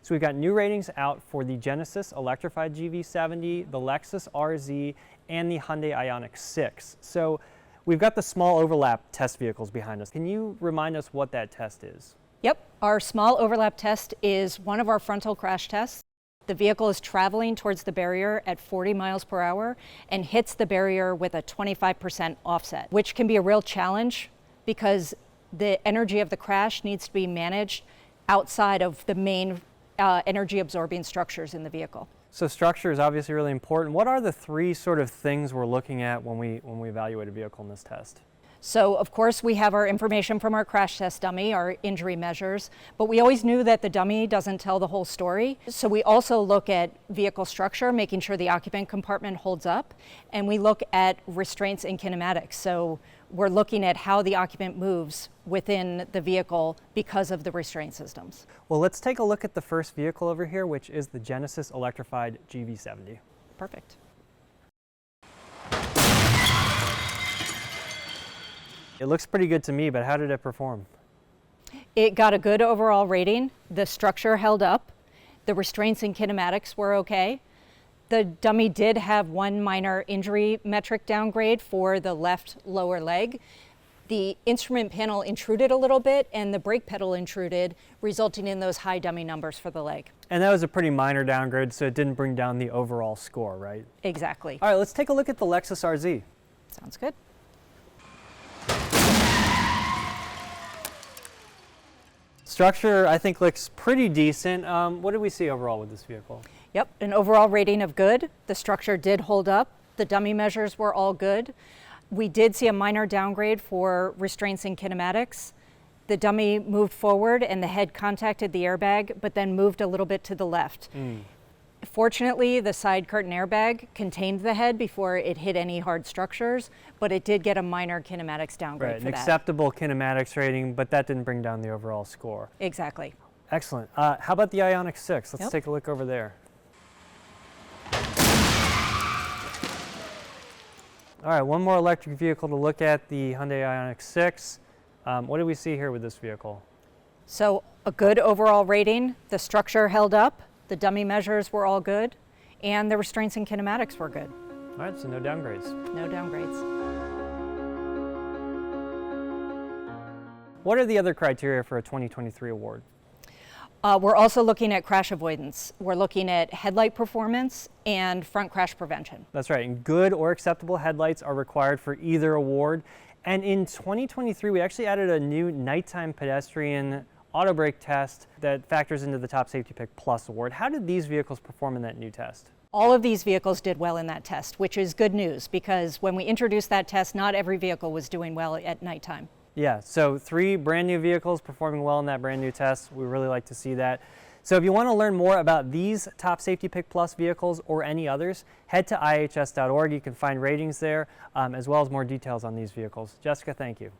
So we've got new ratings out for the Genesis Electrified GV70, the Lexus RZ, and the Hyundai Ioniq 6. So we've got the small overlap test vehicles behind us. Can you remind us what that test is? Yep, our small overlap test is one of our frontal crash tests. The vehicle is traveling towards the barrier at 40 miles per hour and hits the barrier with a 25% offset, which can be a real challenge because the energy of the crash needs to be managed outside of the main energy absorbing structures in the vehicle. So structure is obviously really important. What are the three sort of things we're looking at when we evaluate a vehicle in this test? So of course we have our information from our crash test dummy, our injury measures, but we always knew that the dummy doesn't tell the whole story. So we also look at vehicle structure, making sure the occupant compartment holds up, and we look at restraints and kinematics. So we're looking at how the occupant moves within the vehicle because of the restraint systems. Well, let's take a look at the first vehicle over here, which is the Genesis Electrified GV70. Perfect. It looks pretty good to me, but how did it perform? It got a good overall rating. The structure held up. The restraints and kinematics were okay. The dummy did have one minor injury metric downgrade for the left lower leg. The instrument panel intruded a little bit and the brake pedal intruded, resulting in those high dummy numbers for the leg. And that was a pretty minor downgrade, so it didn't bring down the overall score, right? Exactly. All right, let's take a look at the Lexus RZ. Sounds good. Structure, I think, looks pretty decent. What did we see overall with this vehicle? Yep, an overall rating of good. The structure did hold up. The dummy measures were all good. We did see a minor downgrade for restraints and kinematics. The dummy moved forward and the head contacted the airbag, but then moved a little bit to the left. Fortunately, the side curtain airbag contained the head before it hit any hard structures, but it did get a minor kinematics downgrade for an that. Acceptable kinematics rating, but that didn't bring down the overall score. Exactly. Excellent. How about the Ioniq 6? Let's take a look over there. All right, one more electric vehicle to look at, the Hyundai Ioniq 6. What do we see here with this vehicle? So a good overall rating. The structure held up. The dummy measures were all good, and the restraints and kinematics were good. All right, so no downgrades. No downgrades. What are the other criteria for a 2023 award? We're also looking at crash avoidance. We're looking at headlight performance and front crash prevention. That's right, and good or acceptable headlights are required for either award. And in 2023, we actually added a new nighttime pedestrian auto brake test that factors into the Top Safety Pick Plus award. How did these vehicles perform in that new test? All of these vehicles did well in that test, which is good news because when we introduced that test, not every vehicle was doing well at nighttime. Yeah, so 3 brand new vehicles performing well in that brand new test. We really like to see that. So if you want to learn more about these Top Safety Pick Plus vehicles or any others, head to IIHS.org. You can find ratings there, as well as more details on these vehicles. Jessica, thank you.